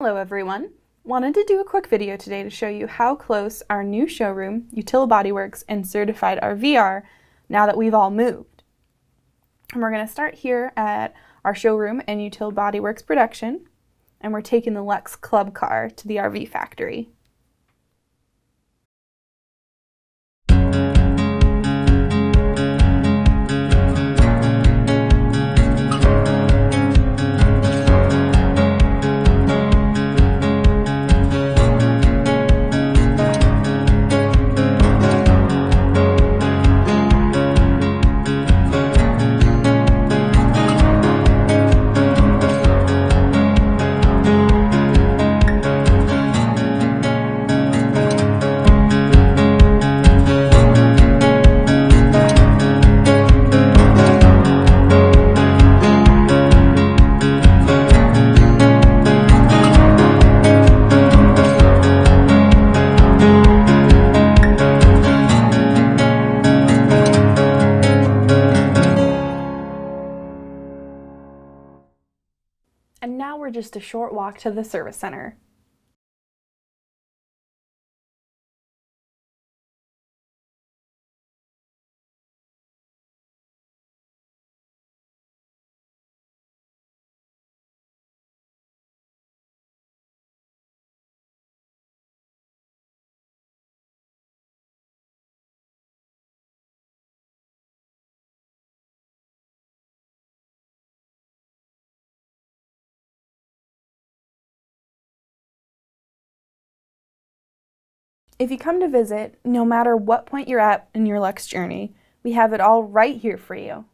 Hello everyone! Wanted to do a quick video today to show you how close our new showroom, Util Bodywerks, and Certified RV are now that we've all moved. And we're going to start here at our showroom and Util Bodywerks production, and we're taking the Luxe club car to the RV factory. And now we're just a short walk to the service center. If you come to visit, no matter what point you're at in your Luxe journey, we have it all right here for you.